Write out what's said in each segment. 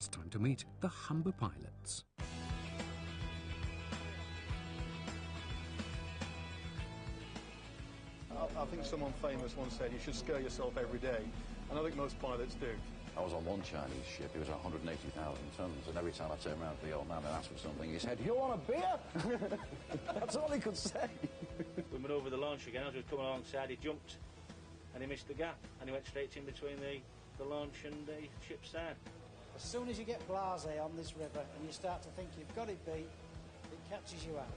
It's time to meet the Humber pilots. I think someone famous once said you should scare yourself every day, and I think most pilots do. I was on one Chinese ship, it was 180,000 tons, and every time I turned around to the old man and asked for something, he said, "You want a beer?" That's all he could say. We went over the launch again. As we were coming alongside, he jumped and he missed the gap, and he went straight in between the launch and the ship's side. As soon as you get blasé on this river and you start to think you've got it beat, it catches you out.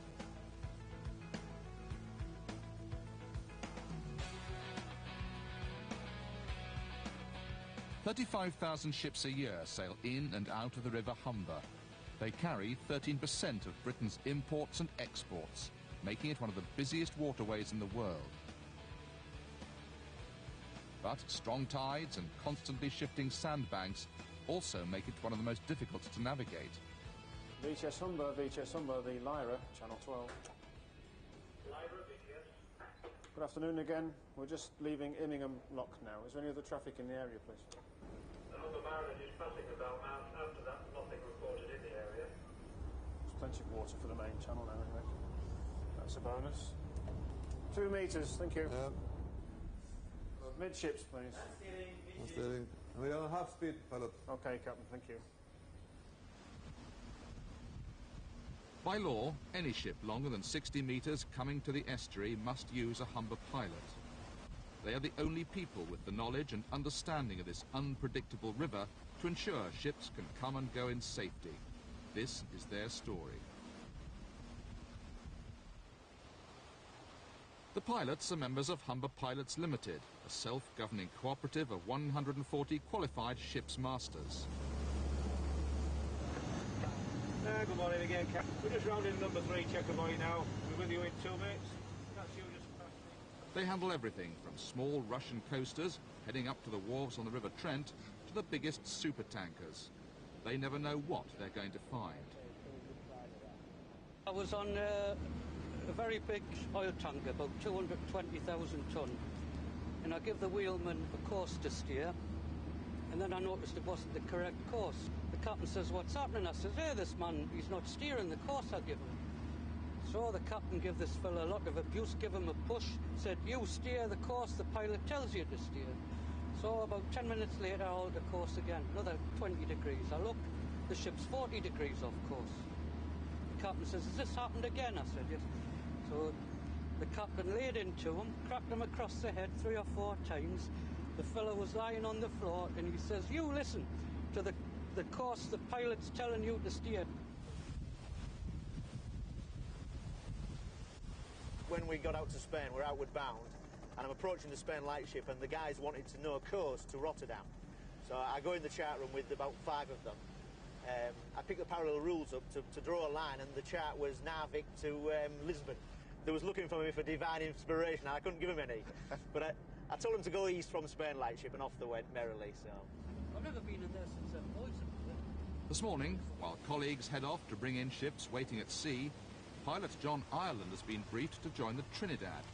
"35,000 ships a year sail in and out of the River Humber. They carry 13% of Britain's imports and exports, making it one of the busiest waterways in the world. But strong tides and constantly shifting sandbanks also make it one of the most difficult to navigate. VHS Humber, the Lyra, Channel 12. Lyra, VHS. Good afternoon again. We're just leaving Immingham Lock now. Is there any other traffic in the area, please? The Humber Mariner is passing about. After that, nothing reported in the area. There's plenty of water for the main channel now, anyway. That's a bonus. 2 metres, thank you. Midships, please. Steering. We are on half speed, pilot. OK, Captain, thank you. By law, any ship longer than 60 metres coming to the estuary must use a Humber pilot. They are the only people with the knowledge and understanding of this unpredictable river to ensure ships can come and go in safety. This is their story. The pilots are members of Humber Pilots Limited, a self-governing cooperative of 140 qualified ship's masters. Good morning again, Captain. We're just rounding number 3 checker buoy now. We're with you in 2 minutes. That's you just past me. They handle everything from small Russian coasters heading up to the wharves on the River Trent to the biggest supertankers. They never know what they're going to find. I was on a very big oil tanker, about 220,000 tonne, and I give the wheelman a course to steer, and then I noticed it wasn't the correct course. The captain says, "What's happening?" I says, "Hey, this man, he's not steering the course I give him." So the captain gave this fella a lot of abuse, give him a push, said, "You steer the course the pilot tells you to steer." So about 10 minutes later, I hold the course again, another 20 degrees. I look, the ship's 40 degrees off course. The captain says, "Has this happened again?" I said, "Yes." So the captain laid into him, cracked him across the head 3 or 4 times. The fellow was lying on the floor, and he says, "You listen to the course the pilot's telling you to steer." When we got out to Spain, we're outward bound, and I'm approaching the Spain lightship, and the guys wanted to know course to Rotterdam. So I go in the chart room with about 5 of them. I picked the parallel rules up to draw a line, and the chart was Narvik to Lisbon. They was looking for me for divine inspiration, and I couldn't give them any. But I told them to go east from Spain lightship, and off they went merrily, so... I've never been in there since that boys. This morning, while colleagues head off to bring in ships waiting at sea, pilot John Ireland has been briefed to join the Trinidad.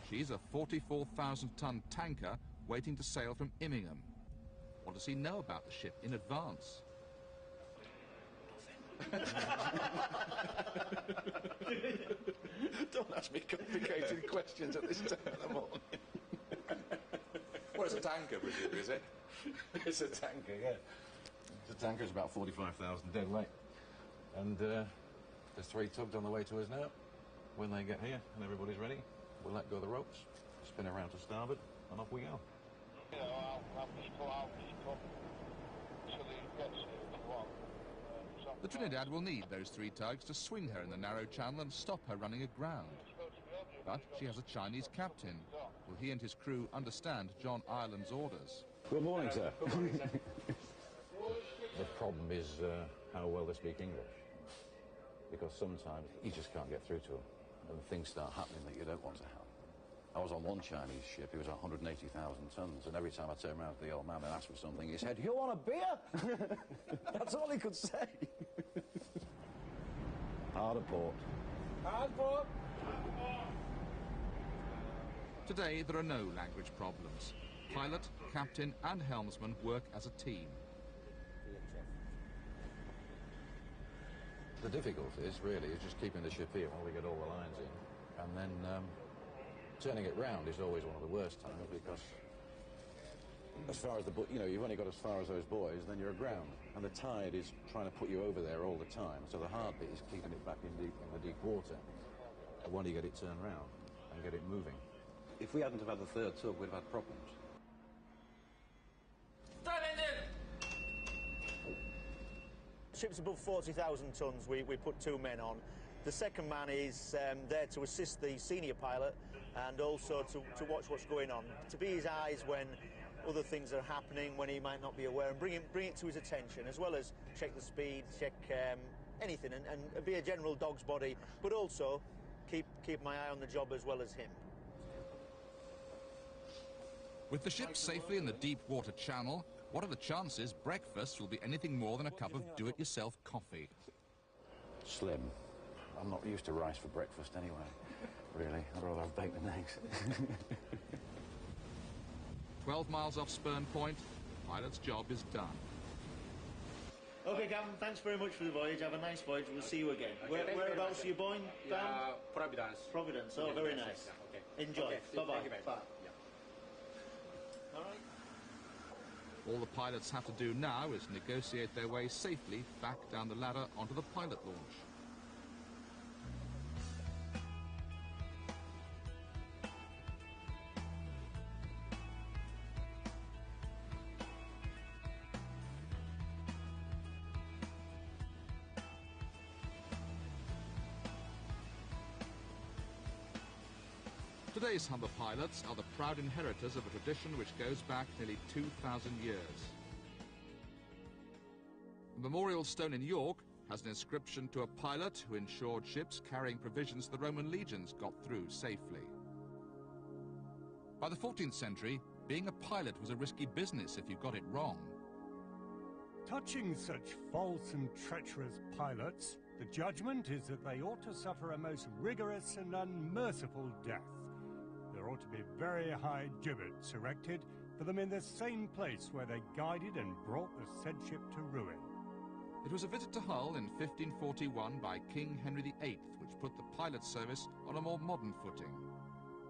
She's a 44,000-ton tanker waiting to sail from Immingham. What does he know about the ship in advance? Don't ask me complicated questions at this time of the morning. Well, it's a tanker, presumably, is it? It's a tanker, yeah. The tanker's about 45,000 dead weight. And there's 3 tugs on the way to us now. When they get here and everybody's ready, we'll let go of the ropes, spin around to starboard, and off we go. I'll just pull out until he gets here if you want. The Trinidad will need those 3 tugs to swing her in the narrow channel and stop her running aground. But she has a Chinese captain. Will he and his crew understand John Ireland's orders? Good morning, sir. Good morning, sir. The problem is how well they speak English. Because sometimes you just can't get through to them, and things start happening that you don't want to happen. I was on one Chinese ship, it was 180,000 tons, and every time I turned around to the old man and asked for something, he said, "You want a beer?" That's all he could say. Hard at port. Hard port. Today, there are no language problems. Pilot, captain and helmsman work as a team. The difficulty is really just keeping the ship here while we get all the lines in, and then turning it round is always one of the worst times, because as far as you've only got as far as those buoys, then you're aground, and the tide is trying to put you over there all the time. So the hard bit is keeping it back in the deep water while you get it turned round and get it moving. If we hadn't have had the third tug, we'd have had problems. Ship's above 40,000 tonnes, we put 2 men on. The second man is there to assist the senior pilot and also to watch what's going on, to be his eyes when other things are happening, when he might not be aware, and bring it to his attention, as well as check the speed, check anything, and be a general dog's body, but also keep my eye on the job as well as him. With the ship safely in the deep water channel, what are the chances breakfast will be anything more than a cup of do-it-yourself coffee? Slim. I'm not used to rice for breakfast anyway, really. I'd rather have bacon and eggs. 12 miles off Spurn Point, the pilot's job is done. OK, Captain, thanks very much for the voyage. Have a nice voyage. We'll see you again. Whereabouts are you bound? Providence. Providence. Oh, very nice. Okay. Enjoy. Okay. Bye-bye. Thank you very much. All right. All the pilots have to do now is negotiate their way safely back down the ladder onto the pilot launch. Today's Humber pilots are the proud inheritors of a tradition which goes back nearly 2,000 years. The memorial stone in York has an inscription to a pilot who ensured ships carrying provisions the Roman legions got through safely. By the 14th century, being a pilot was a risky business if you got it wrong. Touching such false and treacherous pilots, the judgment is that they ought to suffer a most rigorous and unmerciful death. There ought to be very high gibbets erected for them in the same place where they guided and brought the said ship to ruin. It was a visit to Hull in 1541 by King Henry VIII which put the pilot service on a more modern footing.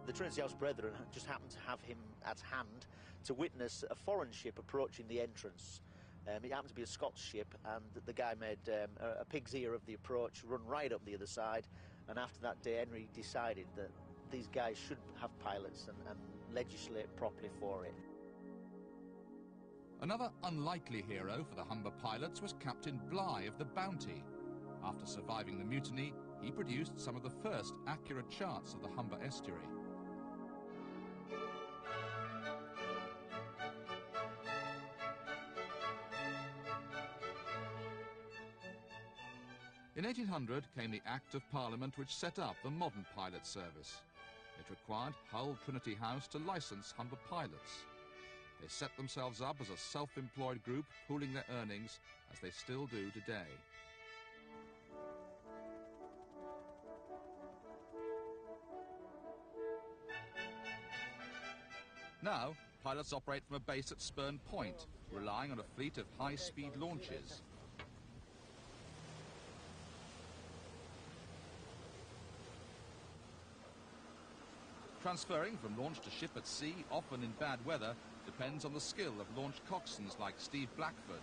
The Trinity House Brethren just happened to have him at hand to witness a foreign ship approaching the entrance. It happened to be a Scots ship, and the guy made a pig's ear of the approach, run right up the other side, and after that day Henry decided that these guys should have pilots and legislate properly for it. Another unlikely hero for the Humber pilots was Captain Bligh of the Bounty. After surviving the mutiny, he produced some of the first accurate charts of the Humber estuary. In 1800 came the Act of Parliament which set up the modern pilot service. It required Hull Trinity House to licence Humber pilots. They set themselves up as a self-employed group, pooling their earnings, as they still do today. Now, pilots operate from a base at Spurn Point, relying on a fleet of high-speed launches. Transferring from launch to ship at sea, often in bad weather, depends on the skill of launch coxswains like Steve Blackford.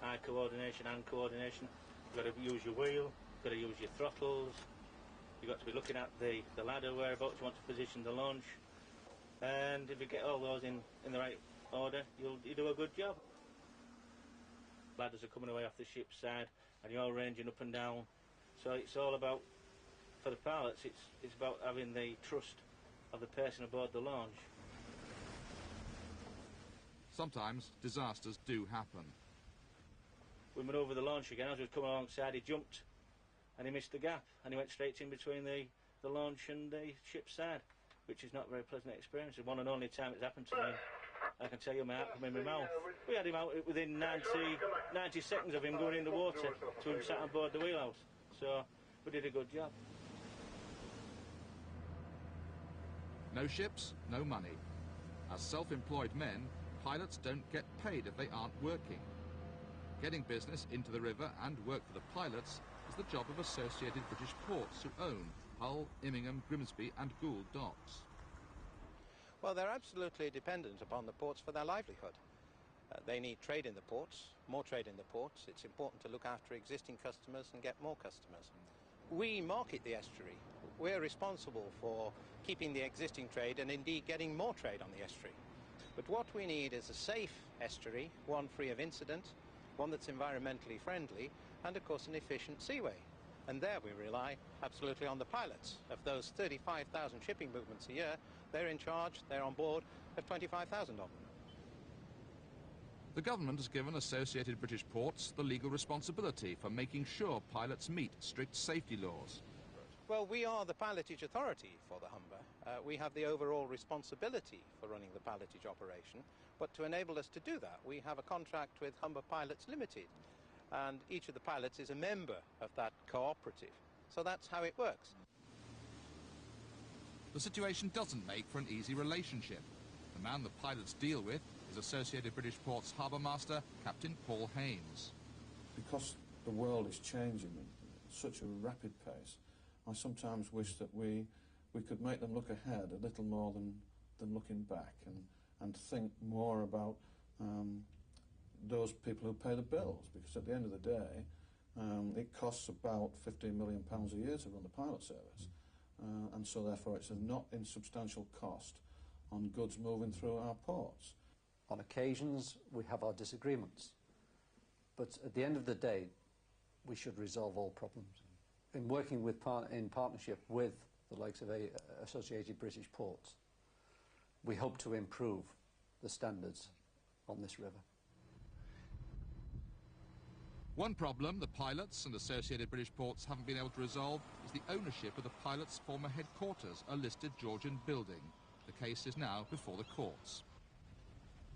Eye coordination, hand coordination. You've got to use your wheel, you've got to use your throttles, you've got to be looking at the ladder whereabouts you want to position the launch. And if you get all those in the right order, you do a good job. Ladders are coming away off the ship's side and you're ranging up and down. So it's all about, for the pilots, it's about having the trust of the person aboard the launch. Sometimes disasters do happen. We went over the launch again. As we was coming alongside, he jumped and he missed the gap and he went straight in between the launch and the ship's side, which is not a very pleasant experience. It's one and only time it's happened to me. I can tell you, my heart come in my mouth. We had him out within 90 seconds of him going in the water to him sat on board the wheelhouse. So we did a good job. No ships, no money. As self-employed men, pilots don't get paid if they aren't working. Getting business into the river and work for the pilots is the job of Associated British Ports, who own Hull, Immingham, Grimsby and Gould docks. Well, they're absolutely dependent upon the ports for their livelihood. They need trade in the ports, more trade in the ports. It's important to look after existing customers and get more customers. We market the estuary. We're responsible for keeping the existing trade and indeed getting more trade on the estuary. But what we need is a safe estuary, one free of incident, one that's environmentally friendly, and of course an efficient seaway. And there we rely absolutely on the pilots. Of those 35,000 shipping movements a year, they're in charge, they're on board of 25,000 of them. The government has given Associated British Ports the legal responsibility for making sure pilots meet strict safety laws. Well, we are the pilotage authority for the Humber. We have the overall responsibility for running the pilotage operation, but to enable us to do that, we have a contract with Humber Pilots Limited, and each of the pilots is a member of that cooperative. So that's how it works. The situation doesn't make for an easy relationship. The man the pilots deal with is Associated British Ports Harbour Master, Captain Paul Haynes. Because the world is changing at such a rapid pace, I sometimes wish that we could make them look ahead a little more than looking back, and think more about those people who pay the bills, because at the end of the day it costs about £15 million a year to run the pilot service, and so therefore it's a not insubstantial cost on goods moving through our ports. On occasions we have our disagreements, but at the end of the day we should resolve all problems. In working in partnership with the likes of Associated British Ports, we hope to improve the standards on this river. One problem the pilots and Associated British Ports haven't been able to resolve is the ownership of the pilots' former headquarters, a listed Georgian building. The case is now before the courts.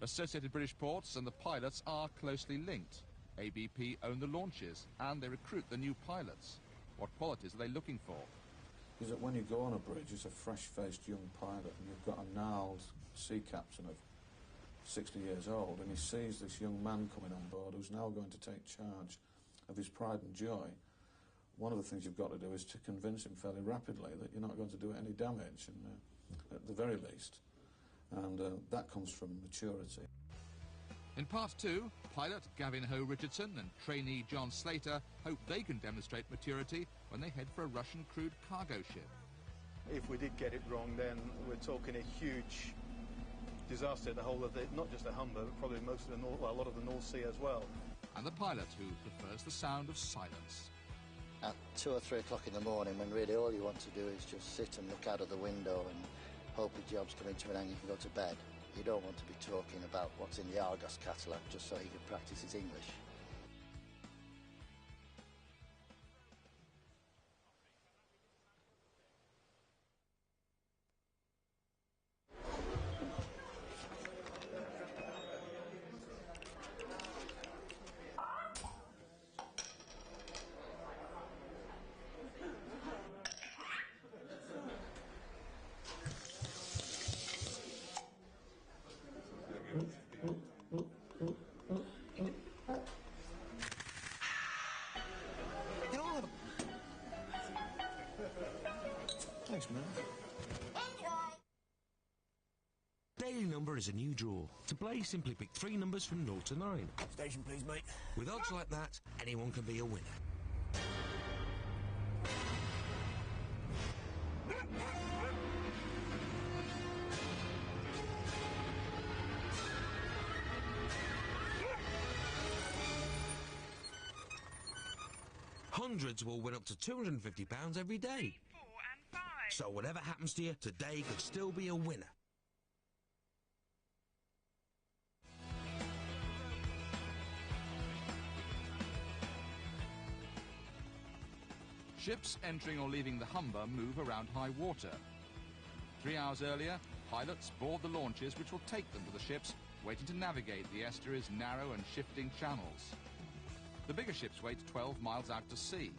Associated British Ports and the pilots are closely linked. ABP own the launches and they recruit the new pilots. What qualities are they looking for? Is that when you go on a bridge as a fresh-faced young pilot and you've got a gnarled sea captain of 60 years old, and he sees this young man coming on board who's now going to take charge of his pride and joy, one of the things you've got to do is to convince him fairly rapidly that you're not going to do it any damage, and, at the very least. And that comes from maturity. In Part 2, pilot Gavin Ho-Richardson and trainee John Slater hope they can demonstrate maturity when they head for a Russian crude cargo ship. If we did get it wrong, then we're talking a huge disaster, the whole of it, not just the Humber, but probably most of the a lot of the North Sea as well. And the pilot who prefers the sound of silence. At 2 or 3 o'clock in the morning, when really all you want to do is just sit and look out of the window and hope your job's coming to an end, you can go to bed. You don't want to be talking about what's in the Argos catalogue just so he can practice his English. Thanks, man. Daily number is a new draw. To play, simply pick 3 numbers from 0 to 9. Station, please, mate. With odds like that, anyone can be a winner. Hundreds will win up to £250 every day. 4 and 5. So whatever happens to you, today could still be a winner. Ships entering or leaving the Humber move around high water. 3 hours earlier, pilots board the launches which will take them to the ships, waiting to navigate the estuary's narrow and shifting channels. The bigger ships wait 12 miles out to sea.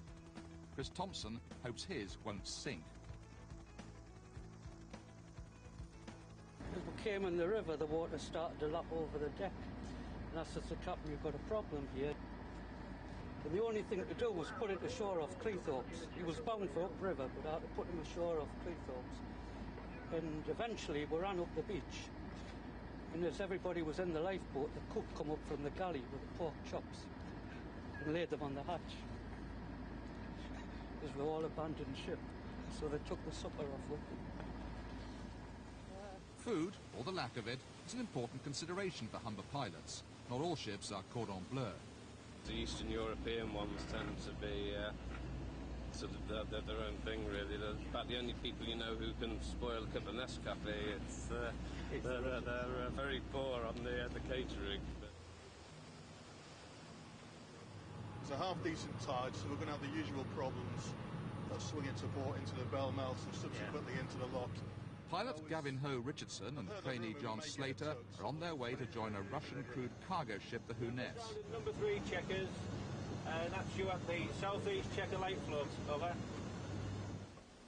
Chris Thompson hopes his won't sink. As we came in the river, the water started to lap over the deck. And I said to the captain, "You've got a problem here." And the only thing to do was put it ashore off Cleethorpes. He was bound for upriver, but I had to put him ashore off Cleethorpes. And eventually we ran up the beach. And as everybody was in the lifeboat, the cook come up from the galley with the pork chops and laid them on the hatch. Because we all abandoned ship, so they took the supper off with them. Food, or the lack of it, is an important consideration for Humber pilots. Not all ships are cordon bleu. The Eastern European ones tend to be sort of their own thing, really. They're about the only people you know who can spoil a cup of Nescafe. They're very poor on the catering. It's a half-decent tide, so we're going to have the usual problems of swinging to port into the bell mouth and subsequently into the lock. Pilot Gavin Ho Richardson and trainee John Slater are on their way to join a Russian-crewed cargo ship, the Huness. Number 3 checkers, that's you at the southeast checker light float, over.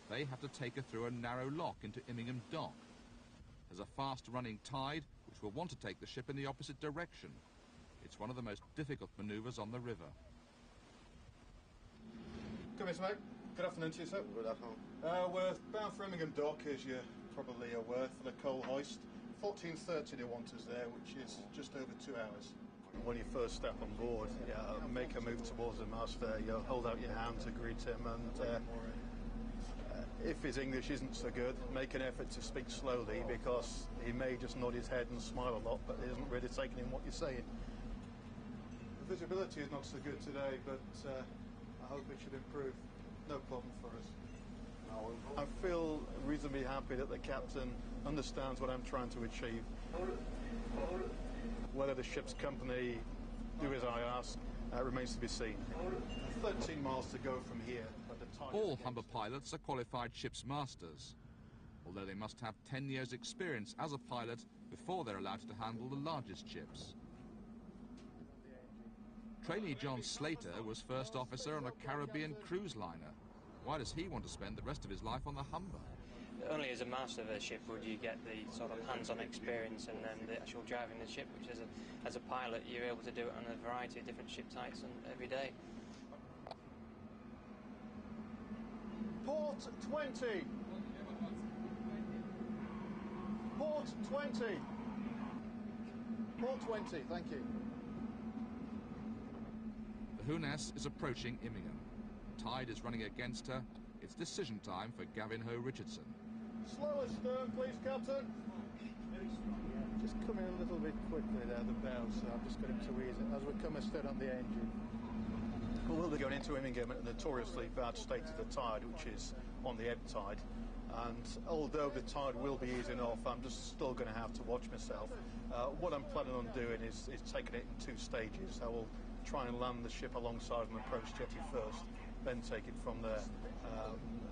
They have to take her through a narrow lock into Immingham Dock. There's a fast-running tide which will want to take the ship in the opposite direction. It's one of the most difficult manoeuvres on the river. Come in, mate. Good afternoon to you, sir. Good afternoon. We're bound for Immingham Dock, as you're probably aware, for the coal hoist. 14:30 they want us there, which is just over 2 hours. When you first step on board, make a move towards the mast there. You hold out your hand to greet him, and if his English isn't so good, make an effort to speak slowly, because he may just nod his head and smile a lot, but he isn't really taking in what you're saying. The visibility is not so good today, but I hope it should improve. No problem for us. I feel reasonably happy that the captain understands what I'm trying to achieve. Whether the ship's company do as I ask remains to be seen. 13 miles to go from here. But the tide All Humber pilots are qualified ship's masters, although they must have 10 years' experience as a pilot before they're allowed to handle the largest ships. Trainee John Slater was first officer on a Caribbean cruise liner. Why does he want to spend the rest of his life on the Humber? Only as a master of a ship would you get the sort of hands-on experience and then the actual driving the ship, which as a pilot you're able to do it on a variety of different ship types and every day. Port 20! Port 20! Port 20, thank you. The Huness is approaching Immingham. The tide is running against her. It's decision time for Gavin Ho Richardson. Slower stern, please, Captain. Just come in a little bit quickly there, the bow, so I've just got him to ease it as we come instead on the engine. We will be going into Immingham at a notoriously bad state of the tide, which is on the ebb tide. And although the tide will be easing off, I'm just still going to have to watch myself. What I'm planning on doing is taking it in 2 stages. I will try and land the ship alongside an approach jetty first, then take it from there.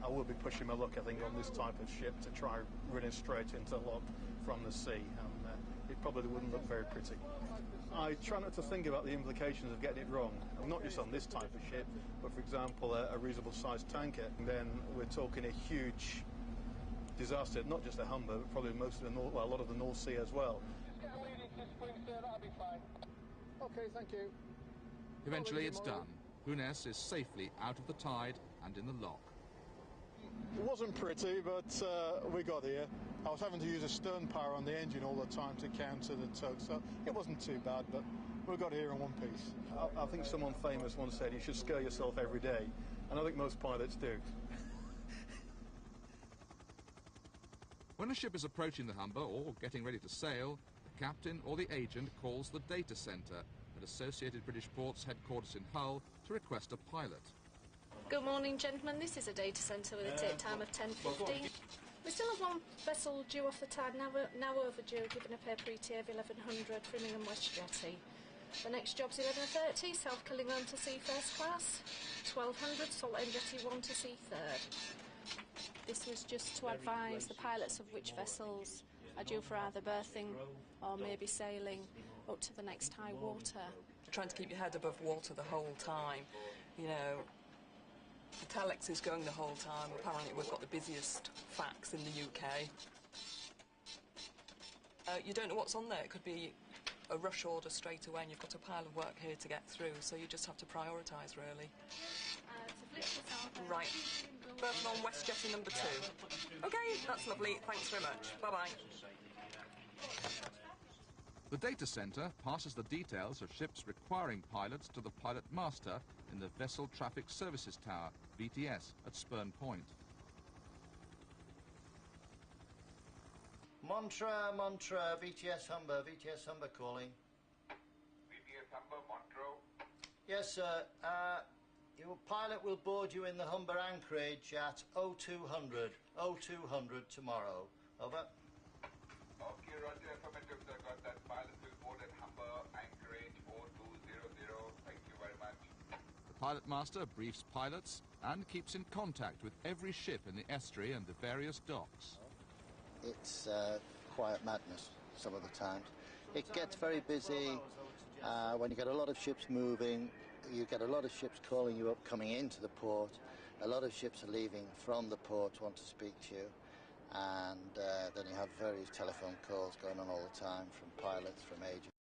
I will be pushing my luck, I think, on this type of ship to try running straight into lock from the sea, and it probably wouldn't look very pretty. I try not to think about the implications of getting it wrong, not just on this type of ship, but for example a reasonable sized tanker. And then we're talking a huge disaster, not just a Humber, but probably most of the a lot of the North Sea as well. Okay, thank you. Eventually it's done. Huness is safely out of the tide and in the lock. It wasn't pretty, but we got here. I was having to use a stern power on the engine all the time to counter the tug, so it wasn't too bad, but we got here in one piece. I think someone famous once said you should scare yourself every day, and I think most pilots do. When a ship is approaching the Humber or getting ready to sail, the captain or the agent calls the data centre at Associated British Ports headquarters in Hull to request a pilot. Good morning, gentlemen. This is a data centre with a take time of 10:15. We still have one vessel due off the tide, now overdue, given a paper ETA of 1100 for Immingham West Jetty. The next job's 11:30, South Killingholme to sea first class, 1200 Saltend Jetty 1 to sea third. This was just to advise the pilots of which vessels are due for either berthing or maybe sailing up to the next high water. Trying to keep your head above water the whole time, you know. The telex is going the whole time. Apparently we've got the busiest fax in the UK. You don't know what's on there. It could be a rush order straight away and you've got a pile of work here to get through, so you just have to prioritise, really. Right. Burton on West Jetty number 2. OK, that's lovely. Thanks very much. Bye-bye. The data centre passes the details of ships requiring pilots to the pilot master in the Vessel Traffic Services Tower, VTS, at Spurn Point. Montra, VTS Humber calling. VTS Humber, Montreux. Yes, sir. Your pilot will board you in the Humber anchorage at 0200 tomorrow. Over. Okay, Roger, affirmative, sir. Got that. Pilot will board at Humber anchorage 0200. Thank you very much. The pilot master briefs pilots and keeps in contact with every ship in the estuary and the various docks. It's quiet madness some of the times. It gets very busy when you get a lot of ships moving. You get a lot of ships calling you up coming into the port. A lot of ships are leaving from the port, want to speak to you. And then you have various telephone calls going on all the time from pilots, from agents.